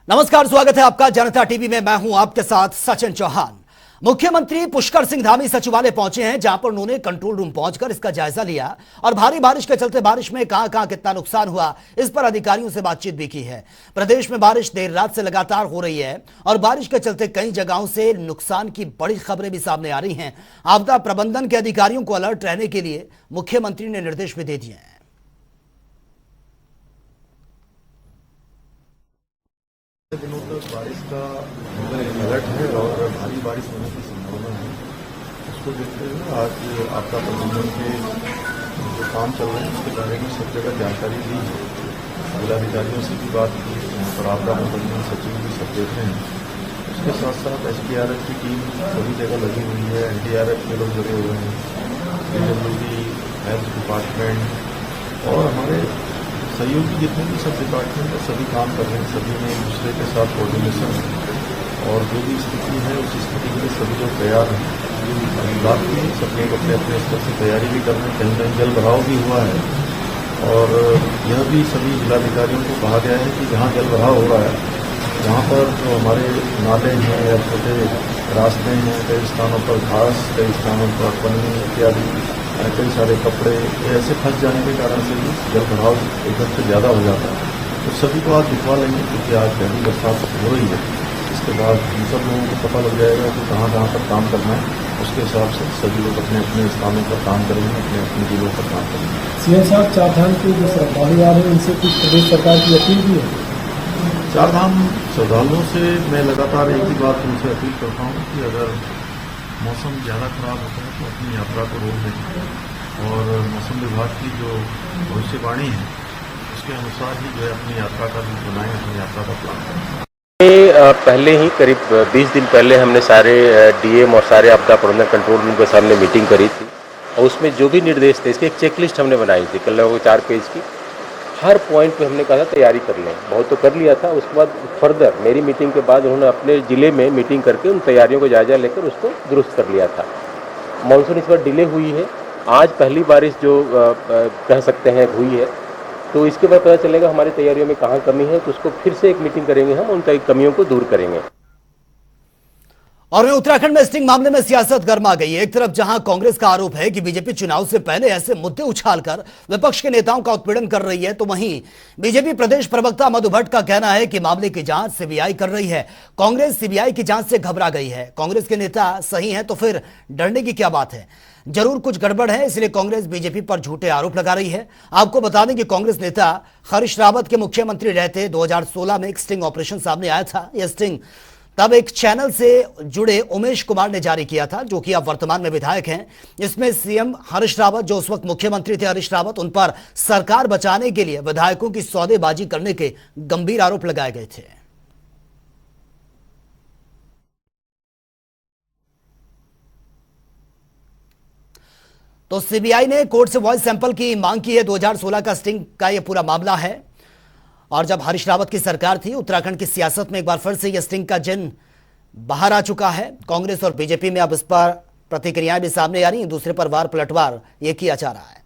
नमस्कार, स्वागत है आपका जनता टीवी में। मैं हूं आपके साथ सचिन चौहान। मुख्यमंत्री पुष्कर सिंह धामी सचिवालय पहुंचे हैं, जहां पर उन्होंने कंट्रोल रूम पहुंचकर इसका जायजा लिया और भारी बारिश के चलते बारिश में कहां कितना नुकसान हुआ इस पर अधिकारियों से बातचीत भी की है। प्रदेश में बारिश देर रात से लगातार हो रही है और बारिश के चलते कई जगहों से नुकसान की बड़ी खबरें भी सामने आ रही हैं। आपदा प्रबंधन के अधिकारियों को अलर्ट रहने के लिए मुख्यमंत्री ने निर्देश भी दे दिए हैं। दिनों तक बारिश का अलर्ट है और भारी बारिश होने की संभावना है। उसको देखते हुए आज आपदा प्रबंधन के जो काम चल रहे हैं उसके बारे में सब जगह जानकारी दी है। जिलाधिकारियों से भी बात की और आपदा प्रबंधन सचिव भी सब देख रहे हैं। उसके साथ साथ SDRF की टीम सभी जगह लगी हुई है। NDRF के लोग लगे हुए हैं, PWD, हेल्थ डिपार्टमेंट और हमारे सहयोगी जितने भी सब डिपार्टमेंट है सभी काम कर रहे हैं। सभी में एक दूसरे के साथ कोऑर्डिनेशन है और जो भी स्थिति है उस स्थिति के लिए सभी लोग तैयार हैं। रात में सब लोग अपने अपने स्तर से तैयारी भी कर रहे हैं। कहीं कहीं जल भराव भी हुआ है और यह भी सभी जिलाधिकारियों को कहा गया है कि जहाँ जल भराव हो रहा है वहाँ पर जो हमारे नाले हैं या छोटे रास्ते हैं, कई स्थानों पर घास, कई स्थानों पर पन्नी इत्यादि, कई सारे कपड़े ऐसे फंस जाने के कारण से भी जल भराव एकदम से ज़्यादा हो जाता है। तो सभी को आज दिखवा लेंगे क्योंकि आज पहली बरसात हो रही है। इसके बाद हम सब लोगों को पता लग जाएगा कि कहाँ कहाँ पर काम करना है। उसके हिसाब से सभी लोग अपने अपने स्थानों पर काम करेंगे, अपने अपने जिलों पर काम करेंगे। सीएम साहब, चारधाम के जो श्रद्धालु आ रहे हैं उनसे कुछ प्रदेश सरकार की अपील भी है। चारधाम श्रद्धालुओं से मैं लगातार एक ही बात उनसे अपील करता हूँ कि अगर मौसम ज़्यादा खराब होता है तो अपनी यात्रा को रोक दें और मौसम विभाग की जो भविष्यवाणी है उसके अनुसार ही जो है अपनी यात्रा का रूट बनाएं, अपनी यात्रा का प्लान करें। पहले ही करीब 20 दिन पहले हमने सारे DM और सारे आपदा प्रबंधन कंट्रोल रूम के सामने मीटिंग करी थी और उसमें जो भी निर्देश थे इसकी एक चेकलिस्ट हमने बनाई थी कल 4 पेज की। हर पॉइंट पे हमने कहा था तैयारी कर लें। बहुत तो कर लिया था, उसके बाद फर्दर मेरी मीटिंग के बाद उन्होंने अपने ज़िले में मीटिंग करके उन तैयारियों को जायजा लेकर उसको दुरुस्त कर लिया था। मानसून इस बार डिले हुई है। आज पहली बारिश जो कह सकते हैं हुई है, तो इसके बाद पता चलेगा हमारी तैयारियों में कहाँ कमी है, तो उसको फिर से एक मीटिंग करेंगे, हम उन कमियों को दूर करेंगे। और उत्तराखंड में स्टिंग मामले में सियासत गर्मा गई है। एक तरफ जहां कांग्रेस का आरोप है कि बीजेपी चुनाव से पहले ऐसे मुद्दे उछालकर विपक्ष के नेताओं का उत्पीड़न कर रही है, तो वहीं बीजेपी प्रदेश प्रवक्ता मधु भट्ट का कहना है कि मामले की जांच CBI कर रही है। कांग्रेस CBI की जांच से घबरा गई है। कांग्रेस के नेता सही हैं तो फिर डरने की क्या बात है? जरूर कुछ गड़बड़ है, इसलिए कांग्रेस बीजेपी पर झूठे आरोप लगा रही है। आपको बता दें कि कांग्रेस नेता हरीश रावत के मुख्यमंत्री रहते 2016 में एक स्टिंग ऑपरेशन सामने आया था। यह स्टिंग तब एक चैनल से जुड़े उमेश कुमार ने जारी किया था, जो कि अब वर्तमान में विधायक हैं। इसमें CM हरीश रावत, जो उस वक्त मुख्यमंत्री थे हरीश रावत, उन पर सरकार बचाने के लिए विधायकों की सौदेबाजी करने के गंभीर आरोप लगाए गए थे। तो CBI ने कोर्ट से वॉइस सैंपल की मांग की है। 2016 का स्टिंग का यह पूरा मामला है और जब हरीश रावत की सरकार थी, उत्तराखंड की सियासत में एक बार फिर से यह स्टिंग का जिन बाहर आ चुका है। कांग्रेस और बीजेपी में अब इस पर प्रतिक्रियाएं भी सामने आ रही हैं। दूसरे पर वार पलटवार ये किया जा रहा है।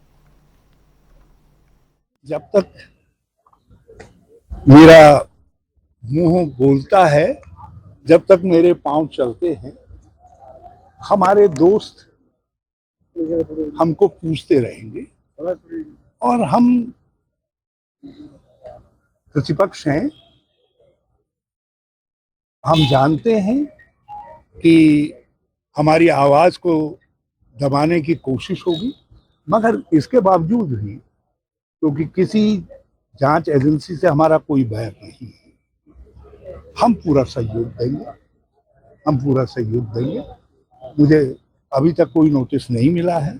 जब तक मेरा मुंह बोलता है, जब तक मेरे पांव चलते हैं, हमारे दोस्त हमको पूछते रहेंगे और हम प्रतिपक्ष हैं। हम जानते हैं कि हमारी आवाज को दबाने की कोशिश होगी, मगर इसके बावजूद भी, क्योंकि किसी जांच एजेंसी से हमारा कोई बैर नहीं है, हम पूरा सहयोग देंगे। हम पूरा सहयोग देंगे। मुझे अभी तक कोई नोटिस नहीं मिला है।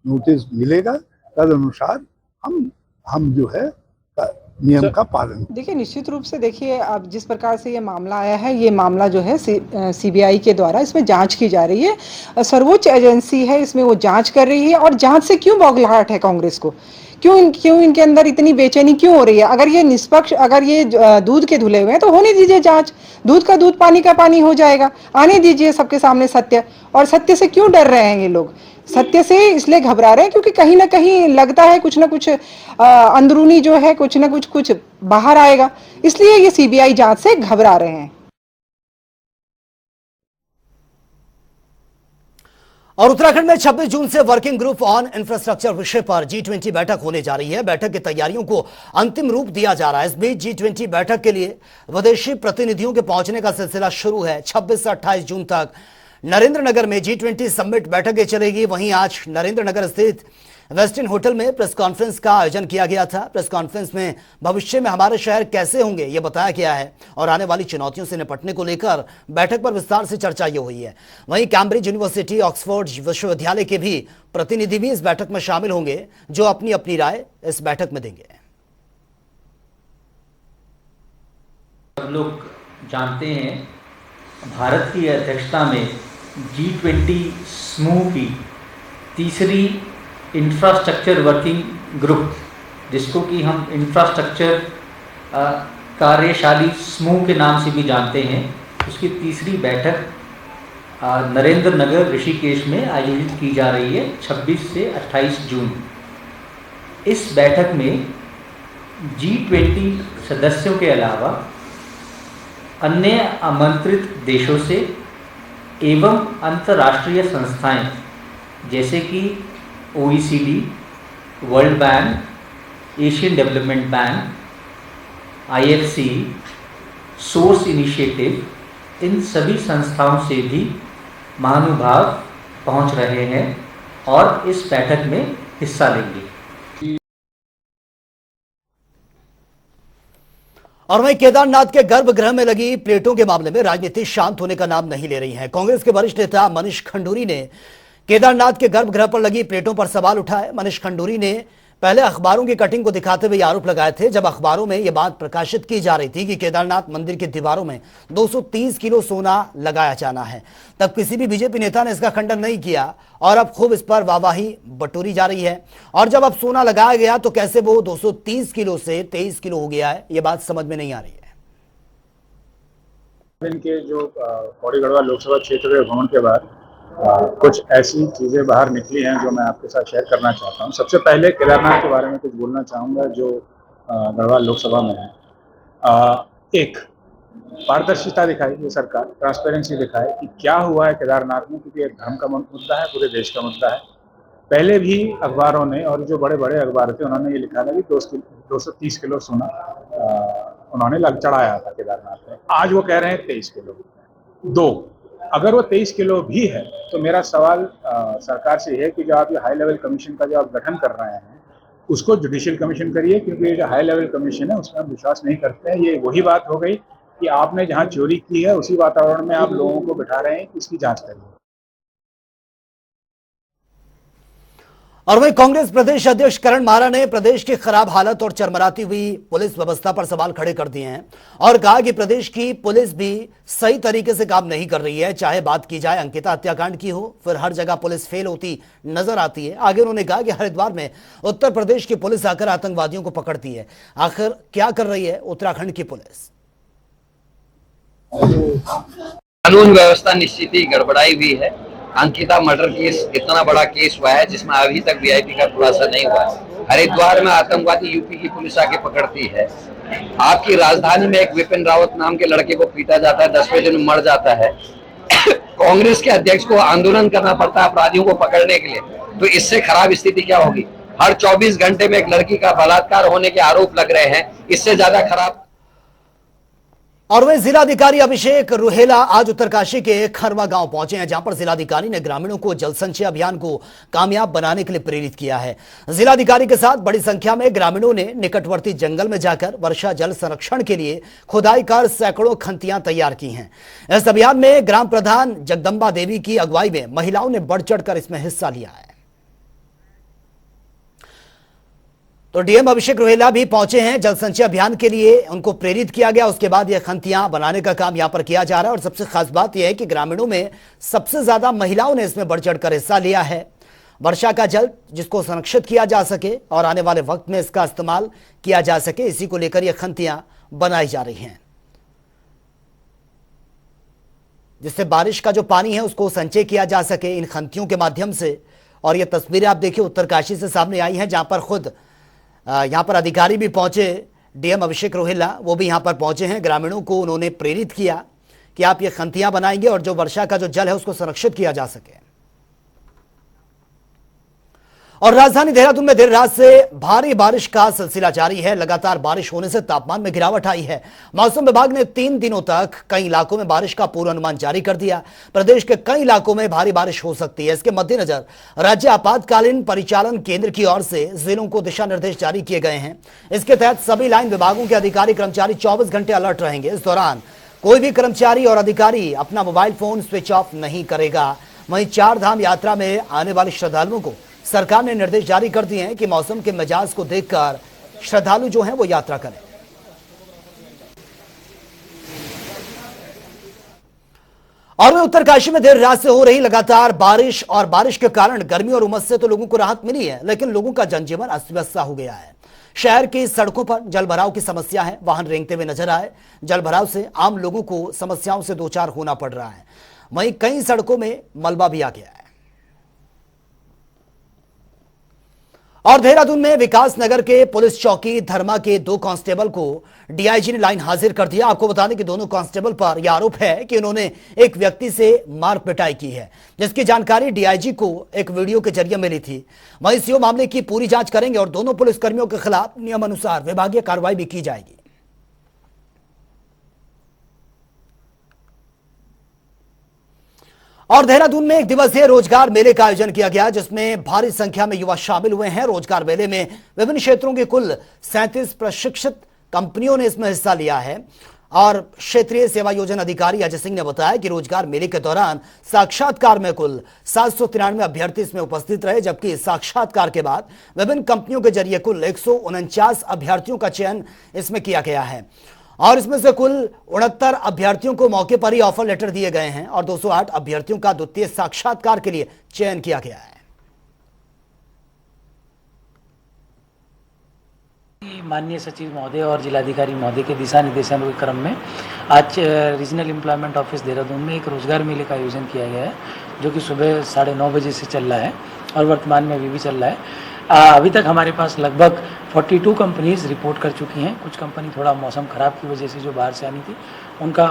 नोटिस मिलेगा, तद अनुसार हम जो है नियम का पालन। देखिए, निश्चित रूप से देखिए, अब जिस प्रकार से ये मामला आया है, ये मामला जो है CBI के द्वारा इसमें जांच की जा रही है। सर्वोच्च एजेंसी है, इसमें वो जांच कर रही है। और जांच से क्यों बौखलाहट है कांग्रेस को? क्यों इनके अंदर इतनी बेचैनी क्यों हो रही है? अगर ये निष्पक्ष, अगर ये दूध के धुले हुए हैं तो होने दीजिए जांच। दूध का दूध, पानी का पानी हो जाएगा। आने दीजिए सबके सामने सत्य। और सत्य से क्यों डर रहे हैं ये लोग? सत्य से इसलिए घबरा रहे हैं क्योंकि कहीं ना कहीं लगता है कुछ ना कुछ अंदरूनी जो है कुछ ना कुछ बाहर आएगा, इसलिए ये सीबीआई जांच से घबरा रहे हैं। और उत्तराखंड में 26 जून से वर्किंग ग्रुप ऑन इंफ्रास्ट्रक्चर विषय पर G20 बैठक होने जा रही है। बैठक की तैयारियों को अंतिम रूप दिया जा रहा है। इस बीच G20 बैठक के लिए विदेशी प्रतिनिधियों के पहुंचने का सिलसिला शुरू है। 26 से 28 जून तक नरेंद्र नगर में G20 समिट बैठकें चलेगी। वहीं आज नरेंद्र नगर स्थित वेस्टर्न होटल में प्रेस कॉन्फ्रेंस का आयोजन किया गया था। प्रेस कॉन्फ्रेंस में भविष्य में हमारे शहर कैसे होंगे ये बताया गया है और आने वाली चुनौतियों से निपटने को लेकर बैठक पर विस्तार से चर्चा ये हुई है। वहीं कैम्ब्रिज यूनिवर्सिटी, ऑक्सफोर्ड विश्वविद्यालय के भी प्रतिनिधि भी इस बैठक में शामिल होंगे, जो अपनी अपनी राय इस बैठक में देंगे। सब लोग जानते हैं, भारत की अध्यक्षता में G20 समूह की तीसरी इंफ्रास्ट्रक्चर वर्किंग ग्रुप, जिसको कि हम इंफ्रास्ट्रक्चर कार्यशाली समूह के नाम से भी जानते हैं, उसकी तीसरी बैठक नरेंद्र नगर ऋषिकेश में आयोजित की जा रही है 26 से 28 जून। इस बैठक में G20 सदस्यों के अलावा अन्य आमंत्रित देशों से एवं अंतर्राष्ट्रीय संस्थाएं जैसे कि OECD, world bank, Asian development bank, IFC, source initiative, इन सभी संस्थाओं से भी महानुभाव पहुंच रहे हैं और इस बैठक में हिस्सा लेंगे। और वहीं केदारनाथ के गर्भगृह में लगी प्लेटों के मामले में राजनीति शांत होने का नाम नहीं ले रही है। कांग्रेस के वरिष्ठ नेता मनीष खंडूरी ने केदारनाथ के गर्भगृह पर लगी प्लेटों पर सवाल उठाए। मनीष खंडूरी ने पहले अखबारों की कटिंग को दिखाते हुए आरोप लगाए थे। जब अखबारों में यह बात प्रकाशित की जा रही थी कि केदारनाथ मंदिर की दीवारों में 230 किलो सोना लगाया जाना है, तब किसी भी बीजेपी नेता ने इसका खंडन नहीं किया और अब खूब इस पर वाहवाही बटोरी जा रही है। और जब अब सोना लगाया गया तो कैसे वो 230 किलो से 23 किलो हो गया है, ये बात समझ में नहीं आ रही है। इनके जो पौड़ी गढ़वाल लोकसभा क्षेत्र के भ्रमण के बाद कुछ ऐसी चीज़ें बाहर निकली हैं जो मैं आपके साथ शेयर करना चाहता हूं। सबसे पहले केदारनाथ के बारे में कुछ बोलना चाहूँगा जो गढ़वाल लोकसभा में है। एक पारदर्शिता दिखाई ये सरकार, ट्रांसपेरेंसी दिखाए कि क्या हुआ है केदारनाथ में, क्योंकि एक धर्म का मुद्दा है, पूरे देश का मुद्दा है। पहले भी अखबारों ने और जो बड़े बड़े अखबार थे उन्होंने ये लिखा था कि 230 किलो सोना उन्होंने चढ़ाया था केदारनाथ में। आज वो कह रहे हैं 23 किलो। अगर वो 23 किलो भी है तो मेरा सवाल सरकार से है कि जो आप ये हाई लेवल कमीशन का जो आप गठन कर रहे हैं उसको जुडिशियल कमीशन करिए, क्योंकि ये जो हाई लेवल कमीशन है उसमें हम विश्वास नहीं करते हैं। ये वही बात हो गई कि आपने जहां चोरी की है उसी वातावरण में आप लोगों को बिठा रहे हैं कि इसकी जांच करिए। और वहीं कांग्रेस प्रदेश अध्यक्ष करण मारा ने प्रदेश की खराब हालत और चरमराती हुई पुलिस व्यवस्था पर सवाल खड़े कर दिए हैं और कहा कि प्रदेश की पुलिस भी सही तरीके से काम नहीं कर रही है। चाहे बात की जाए अंकिता हत्याकांड की हो, फिर हर जगह पुलिस फेल होती नजर आती है। आगे उन्होंने कहा कि हरिद्वार में उत्तर प्रदेश की पुलिस आकर आतंकवादियों को पकड़ती है। आखिर क्या कर रही है उत्तराखंड की पुलिस? कानून व्यवस्था निश्चित ही गड़बड़ाई हुई है। अंकिता मर्डर केस इतना बड़ा केस हुआ है जिसमें अभी तक वीआईपी का खुलासा नहीं हुआ। हरिद्वार में आतंकवादी यूपी की पुलिस आके पकड़ती है। आपकी राजधानी में एक विपिन रावत नाम के लड़के को पीटा जाता है, 10वें दिन मर जाता है। कांग्रेस के अध्यक्ष को आंदोलन करना पड़ता है अपराधियों को पकड़ने के लिए, तो इससे खराब स्थिति क्या होगी? हर 24 घंटे में एक लड़की का बलात्कार होने के आरोप लग रहे हैं, इससे ज्यादा खराब। और वहीं जिलाधिकारी अभिषेक रुहेला आज उत्तरकाशी के खरवा गांव पहुंचे हैं, जहां पर जिलाधिकारी ने ग्रामीणों को जल संचय अभियान को कामयाब बनाने के लिए प्रेरित किया है। जिलाधिकारी के साथ बड़ी संख्या में ग्रामीणों ने निकटवर्ती जंगल में जाकर वर्षा जल संरक्षण के लिए खुदाई कर सैकड़ों खंतियां तैयार की हैं। इस अभियान में ग्राम प्रधान जगदम्बा देवी की अगुवाई में महिलाओं ने बढ़ चढ़कर इसमें हिस्सा लिया है। तो डीएम अभिषेक रुहेला भी पहुंचे हैं। जल संचय अभियान के लिए उनको प्रेरित किया गया, उसके बाद यह खंतियां बनाने का काम यहां पर किया जा रहा है। और सबसे खास बात यह है कि ग्रामीणों में सबसे ज्यादा महिलाओं ने इसमें बढ़ चढ़कर हिस्सा लिया है। वर्षा का जल जिसको संरक्षित किया जा सके और आने वाले वक्त में इसका इस्तेमाल किया जा सके, इसी को लेकर यह खंतियां बनाई जा रही हैं, जिससे बारिश का जो पानी है उसको संचय किया जा सके इन खंतियों के माध्यम से। और ये तस्वीरें आप देखिए उत्तरकाशी से सामने आई हैं, जहां पर खुद यहां पर अधिकारी भी पहुंचे। डीएम अभिषेक रोहिल्ला वो भी यहां पर पहुंचे हैं। ग्रामीणों को उन्होंने प्रेरित किया कि आप ये खंतियां बनाएंगे और जो वर्षा का जो जल है उसको संरक्षित किया जा सके। और राजधानी देहरादून में देर रात से भारी बारिश का सिलसिला जारी है। लगातार बारिश होने से तापमान में गिरावट आई है। मौसम विभाग ने 3 दिनों तक कई इलाकों में बारिश का पूर्वानुमान जारी कर दिया। प्रदेश के कई इलाकों में भारी बारिश हो सकती है। इसके मद्देनजर राज्य आपातकालीन परिचालन केंद्र की ओर से जिलों को दिशा निर्देश जारी किए गए हैं। इसके तहत सभी लाइन विभागों के अधिकारी कर्मचारी 24 घंटे अलर्ट रहेंगे। इस दौरान कोई भी कर्मचारी और अधिकारी अपना मोबाइल फोन स्विच ऑफ नहीं करेगा। वहीं 4 धाम यात्रा में आने वाले श्रद्धालुओं को सरकार ने निर्देश जारी कर दिए हैं कि मौसम के मिजाज को देखकर श्रद्धालु जो हैं वो यात्रा करें। और वहीं उत्तरकाशी में देर रात से हो रही लगातार बारिश और बारिश के कारण गर्मी और उमस से तो लोगों को राहत मिली है, लेकिन लोगों का जनजीवन अस्त व्यस्त हो गया है। शहर की सड़कों पर जलभराव की समस्या है। वाहन रेंगते हुए नजर आए। जलभराव से आम लोगों को समस्याओं से दो चार होना पड़ रहा है। वहीं कई सड़कों में मलबा भी आ गया है। और देहरादून में विकास नगर के पुलिस चौकी धर्मा के 2 कांस्टेबल को डीआईजी ने लाइन हाजिर कर दिया। आपको बता दें कि दोनों कांस्टेबल पर यह आरोप है कि उन्होंने एक व्यक्ति से मार पिटाई की है, जिसकी जानकारी डीआईजी को एक वीडियो के जरिए मिली थी। वहीं सीओ मामले की पूरी जांच करेंगे और दोनों पुलिसकर्मियों के खिलाफ नियमानुसार विभागीय कार्रवाई भी की जाएगी। और देहरादून में 1 दिवसीय रोजगार मेले का आयोजन किया गया, जिसमें भारी संख्या में युवा शामिल हुए हैं। रोजगार मेले में विभिन्न क्षेत्रों के कुल 37 प्रशिक्षित कंपनियों ने इसमें हिस्सा लिया है। और क्षेत्रीय सेवा योजना अधिकारी अजय सिंह ने बताया कि रोजगार मेले के दौरान साक्षात्कार में कुल 793 अभ्यर्थी इसमें उपस्थित रहे, जबकि साक्षात्कार के बाद विभिन्न कंपनियों के जरिए कुल 149 अभ्यर्थियों का चयन इसमें किया गया है। और इसमें से कुल 69 अभ्यर्थियों को मौके पर ही ऑफर लेटर दिए गए हैं और 208 अभ्यर्थियों का द्वितीय साक्षात्कार के लिए चयन किया गया है। माननीय सचिव महोदय और जिलाधिकारी महोदय के दिशा निर्देशन के क्रम में आज रीजनल एम्प्लॉयमेंट ऑफिस देहरादून में एक रोजगार मेले का आयोजन किया गया है, जो कि सुबह 9:30 बजे से चल रहा है और वर्तमान में अभी भी चल रहा है। अभी तक हमारे पास लगभग 42 कंपनीज रिपोर्ट कर चुकी हैं। कुछ कंपनी थोड़ा मौसम ख़राब की वजह से जो बाहर से आनी थी उनका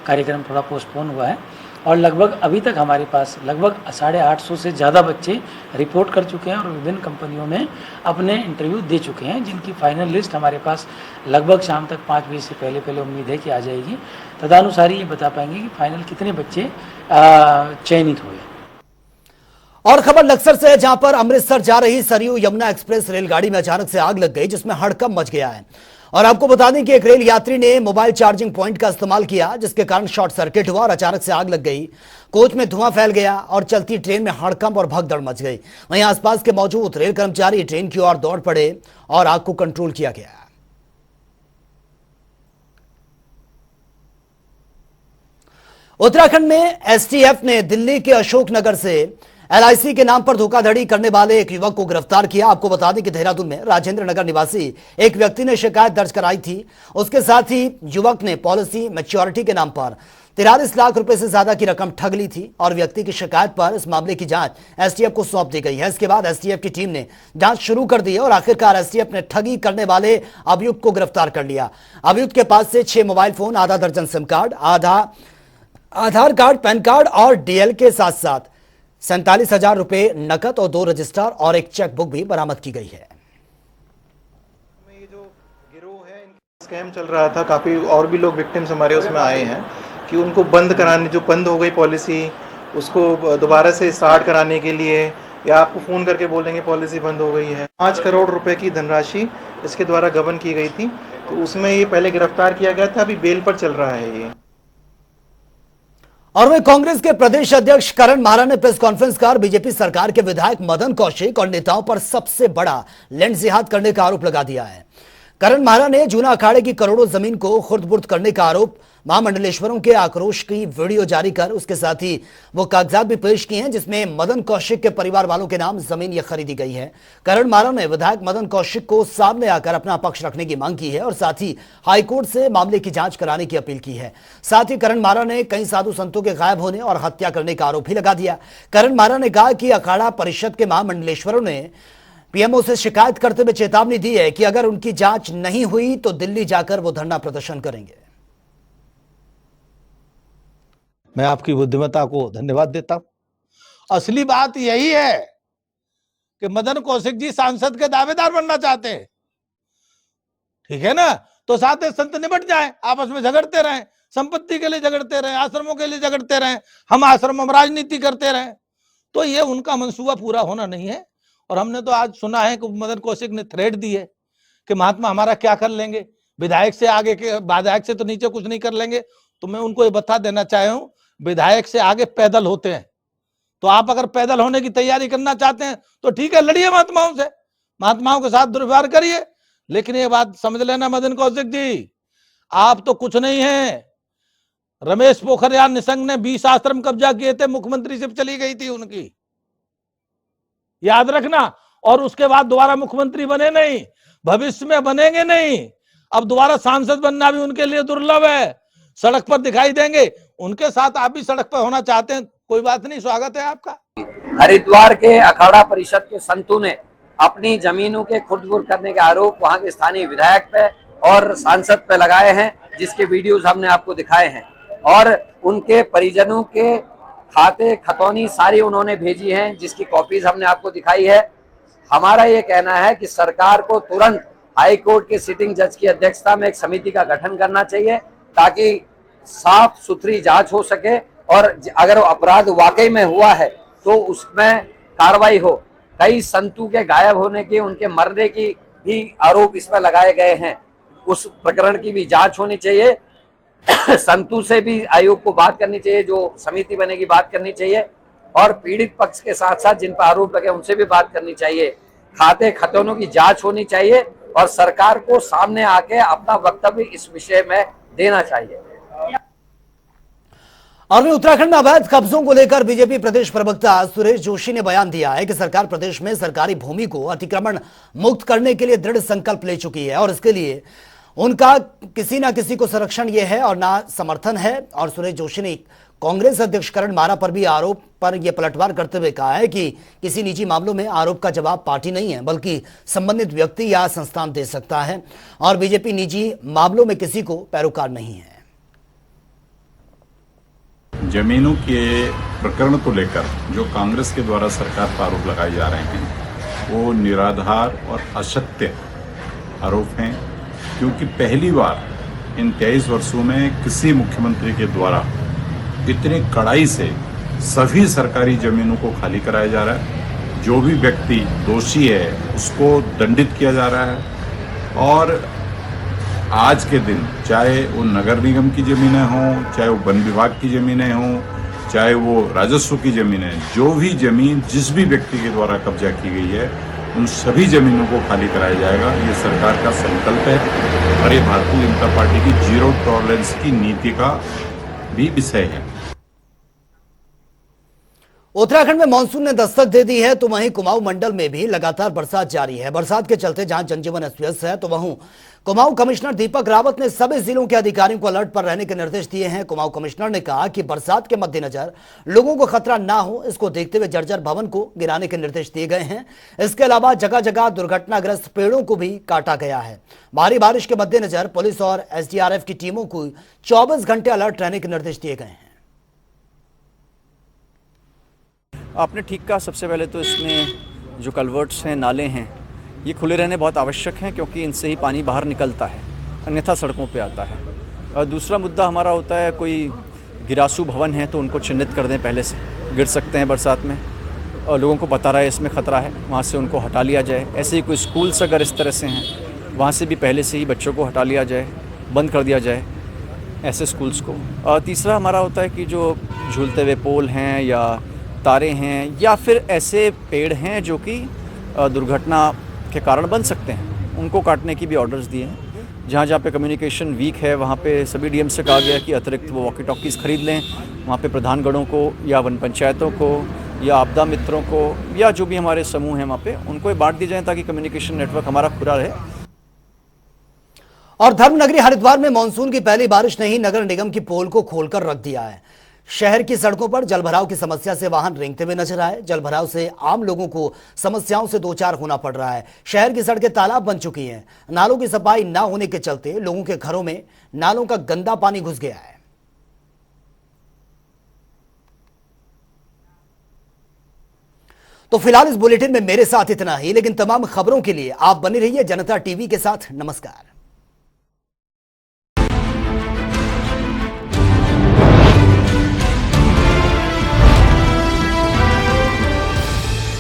कार्यक्रम थोड़ा पोस्टपोन हुआ है। और लगभग अभी तक हमारे पास लगभग 850 से ज़्यादा बच्चे रिपोर्ट कर चुके हैं और विभिन्न कंपनियों में अपने इंटरव्यू दे चुके हैं, जिनकी फाइनल लिस्ट हमारे पास लगभग शाम तक 5 बजे से पहले उम्मीद है कि आ जाएगी। तदनुसार ये बता पाएंगे कि फाइनल कितने बच्चे चयनित हुए। और खबर लक्सर से है, जहां पर अमृतसर जा रही सरयू यमुना एक्सप्रेस रेलगाड़ी में अचानक से आग लग गई, जिसमें हड़कंप मच गया है। और आपको बता दें कि एक रेल यात्री ने मोबाइल चार्जिंग पॉइंट का इस्तेमाल किया, जिसके कारण शॉर्ट सर्किट हुआ और अचानक से आग लग गई। कोच में धुआं फैल गया और चलती ट्रेन में हड़कंप और भगदड़ मच गई। वहीं आसपास के मौजूद रेल कर्मचारी ट्रेन की ओर दौड़ पड़े और आग को कंट्रोल किया गया। उत्तराखंड में एसटीएफ ने दिल्ली के अशोकनगर से एलआईसी के नाम पर धोखाधड़ी करने वाले एक युवक को गिरफ्तार किया। आपको बता दें कि देहरादून में राजेंद्र नगर निवासी एक व्यक्ति ने शिकायत दर्ज कराई थी। उसके साथ ही युवक ने पॉलिसी मैच्योरिटी के नाम पर 43 लाख रुपए से ज्यादा की रकम ठग ली थी और व्यक्ति की शिकायत पर इस मामले की जांच एसटीएफ को सौंप दी गई है। इसके बाद एसटीएफ की टीम ने जांच शुरू कर दी है और आखिरकार एसटीएफ ने ठगी करने वाले अभियुक्त को गिरफ्तार कर लिया। अभियुक्त के पास से 6 मोबाइल फोन, आधा दर्जन सिम कार्ड, आधार कार्ड, पैन कार्ड और डीएल के साथ साथ 47,000 रुपए नकद और 2 रजिस्टर और एक चेक बुक भी बरामद की गई है। ये जो गिरोह है, स्कैम चल रहा था, काफ़ी और भी लोग विक्टिम्स हमारे उसमें आए हैं कि उनको बंद कराने, जो बंद हो गई पॉलिसी उसको दोबारा से स्टार्ट कराने के लिए, या आपको फ़ोन करके बोल देंगे पॉलिसी बंद हो गई है। 5 करोड़ रुपए की धनराशि इसके द्वारा गबन की गई थी, तो उसमें ये पहले गिरफ्तार किया गया था, अभी बेल पर चल रहा है ये। और वहीं कांग्रेस के प्रदेश अध्यक्ष करण माहरा ने प्रेस कॉन्फ्रेंस कर बीजेपी सरकार के विधायक मदन कौशिक और नेताओं पर सबसे बड़ा लैंड जिहाद करने का आरोप लगा दिया है। करण महारा ने जूना अखाड़े की करोड़ों जमीन को खुर्द-बुर्द करने का आरोप महामंडलेश्वरों के आक्रोश की वीडियो जारी कर उसके साथ ही वो कागजात भी पेश किए हैं जिसमें मदन कौशिक के परिवार वालों के नाम जमीन यह खरीदी गई है। करण महारा ने विधायक मदन कौशिक को सामने आकर अपना पक्ष रखने की मांग की है और साथ ही हाईकोर्ट से मामले की जांच कराने की अपील की है। साथ ही करण महारा ने कई साधु संतों के गायब होने और हत्या करने का आरोप भी लगा दिया। करण महारा ने कहा कि अखाड़ा परिषद के महामंडलेश्वरों ने पीएमओ से शिकायत करते हुए चेतावनी दी है कि अगर उनकी जांच नहीं हुई तो दिल्ली जाकर वो धरना प्रदर्शन करेंगे। मैं आपकी बुद्धिमत्ता को धन्यवाद देता हूं। असली बात यही है कि मदन कौशिक जी सांसद के दावेदार बनना चाहते हैं, ठीक है ना, तो साधे संत निपट जाएं, आपस में झगड़ते रहें, संपत्ति के लिए झगड़ते रहें, आश्रमों के लिए झगड़ते रहें, हम आश्रम में राजनीति करते रहें, तो ये उनका मंसूबा पूरा होना नहीं है। और हमने तो आज सुना है कि मदन कौशिक ने थ्रेट दी है कि महात्मा हमारा क्या कर लेंगे, विधायक से आगे के विधायक से तो नीचे कुछ नहीं कर लेंगे। तो मैं उनको ये बता देना चाहे हूं, विधायक से आगे पैदल होते हैं, तो आप अगर पैदल होने की तैयारी करना चाहते हैं तो ठीक है, लड़िए महात्माओं से, महात्माओं के साथ दुर्व्यवहार करिए, लेकिन ये बात समझ लेना मदन कौशिक जी, आप तो कुछ नहीं है। रमेश पोखरियाल निशंक ने 20 आश्रम कब्जा किए थे, मुख्यमंत्री सिर्फ चली गई थी उनकी, याद रखना। और उसके बाद दोबारा मुख्यमंत्री बने नहीं, भविष्य में बनेंगे नहीं। अब दोबारा सांसद बनना भी उनके लिए दुर्लभ है, सड़क पर दिखाई देंगे। उनके साथ आप भी सड़क पर होना चाहते हैं, कोई बात नहीं, स्वागत है आपका। हरिद्वार के अखाड़ा परिषद के संतों ने अपनी जमीनों के खुर्द-बुर्द करने के आरोप वहां के स्थानीय विधायक पे और सांसद पे लगाए हैं, जिसके वीडियोस हमने आपको दिखाए हैं। और उनके परिजनों के खाते खतौनी सारी उन्होंने भेजी हैं, जिसकी कॉपीज हमने आपको दिखाई है। हमारा ये कहना है कि सरकार को तुरंत हाई कोर्ट के सिटिंग जज की अध्यक्षता में एक समिति का गठन करना चाहिए, ताकि साफ सुथरी जांच हो सके और अगर अपराध वाकई में हुआ है तो उसमें कार्रवाई हो। कई संतों के गायब होने की, उनके मरने की भी आरोप इसमें लगाए गए हैं, उस प्रकरण की भी जांच होनी चाहिए। संतों से भी आयोग को बात करनी चाहिए, जो समिति बनेगी बात करनी चाहिए, और पीड़ित पक्ष के साथ साथ जिन पर आरोप लगे उनसे भी बात करनी चाहिए। खाते खतौनों की जांच होनी चाहिए और सरकार को सामने आके अपना वक्तव्य इस विषय में देना चाहिए। और उत्तराखंड में अवैध कब्जों को लेकर बीजेपी प्रदेश प्रवक्ता सुरेश जोशी ने बयान दिया है कि सरकार प्रदेश में सरकारी भूमि को अतिक्रमण मुक्त करने के लिए दृढ़ संकल्प ले चुकी है और इसके लिए उनका किसी ना किसी को संरक्षण ये है और ना समर्थन है। और सुरेश जोशी ने कांग्रेस अध्यक्ष करण महारा पर भी आरोप पर यह पलटवार करते हुए कहा है कि किसी निजी मामलों में आरोप का जवाब पार्टी नहीं है बल्कि संबंधित व्यक्ति या संस्थान दे सकता है और बीजेपी निजी मामलों में किसी को पैरोकार नहीं है। जमीनों के प्रकरण को लेकर जो कांग्रेस के द्वारा सरकार पर आरोप लगाए जा रहे हैं वो निराधार और असत्य आरोप हैं, क्योंकि पहली बार इन 23 वर्षों में किसी मुख्यमंत्री के द्वारा इतनी कड़ाई से सभी सरकारी जमीनों को खाली कराया जा रहा है। जो भी व्यक्ति दोषी है उसको दंडित किया जा रहा है और आज के दिन चाहे वो नगर निगम की ज़मीनें हों, चाहे वो वन विभाग की ज़मीनें हों, चाहे वो राजस्व की ज़मीनें, जो भी ज़मीन जिस भी व्यक्ति के द्वारा कब्जा की गई है उन सभी ज़मीनों को खाली कराया जाएगा। ये सरकार का संकल्प है और ये भारतीय जनता पार्टी की जीरो टॉलरेंस की नीति का भी विषय है। उत्तराखंड में मानसून ने दस्तक दे दी है तो वहीं कुमाऊं मंडल में भी लगातार बरसात जारी है। बरसात के चलते जहां जनजीवन अस्त व्यस्त है तो वहीं कुमाऊं कमिश्नर दीपक रावत ने सभी जिलों के अधिकारियों को अलर्ट पर रहने के निर्देश दिए हैं। कुमाऊं कमिश्नर ने कहा कि बरसात के मद्देनजर लोगों को खतरा ना हो, इसको देखते हुए जर्जर भवन को गिराने के निर्देश दिए गए हैं। इसके अलावा जगह जगह दुर्घटनाग्रस्त पेड़ों को भी काटा गया है। भारी बारिश के मद्देनजर पुलिस और एसडीआरएफ की टीमों को 24 घंटे अलर्ट रहने के निर्देश दिए गए हैं। आपने ठीक कहा, सबसे पहले तो इसमें जो कल्वर्ट्स हैं, नाले हैं, ये खुले रहने बहुत आवश्यक हैं क्योंकि इनसे ही पानी बाहर निकलता है, अन्यथा सड़कों पे आता है। और दूसरा मुद्दा हमारा होता है कोई गिरासू भवन है तो उनको चिन्हित कर दें, पहले से गिर सकते हैं बरसात में और लोगों को बता रहा है इसमें ख़तरा है, वहाँ से उनको हटा लिया जाए। ऐसे ही कोई स्कूल्स अगर इस तरह से हैं वहाँ से भी पहले से ही बच्चों को हटा लिया जाए, बंद कर दिया जाए ऐसे स्कूल्स को। और तीसरा हमारा होता है कि जो झूलते हुए पोल हैं या तारे हैं या फिर ऐसे पेड़ हैं जो कि दुर्घटना के कारण बन सकते हैं, उनको काटने की भी ऑर्डर्स दिए हैं। जहाँ जहाँ पे कम्युनिकेशन वीक है वहाँ पे सभी डीएम से कहा गया है कि अतिरिक्त वो वॉकी टॉकीज़ खरीद लें, वहाँ पे प्रधानगणों को या वन पंचायतों को या आपदा मित्रों को या जो भी हमारे समूह हैं वहाँ पे उनको ये बांट दिए जाएँ ताकि कम्युनिकेशन नेटवर्क हमारा खुला रहे। और धर्मनगरी हरिद्वार में मानसून की पहली बारिश ने ही नगर निगम की पोल को खोलकर रख दिया है। शहर की सड़कों पर जलभराव की समस्या से वाहन रेंगते हुए नजर आए। जलभराव से आम लोगों को समस्याओं से दो चार होना पड़ रहा है। शहर की सड़कें तालाब बन चुकी हैं। नालों की सफाई न होने के चलते लोगों के घरों में नालों का गंदा पानी घुस गया है। तो फिलहाल इस बुलेटिन में मेरे साथ इतना ही, लेकिन तमाम खबरों के लिए आप बने रहिए जनता टीवी के साथ। नमस्कार।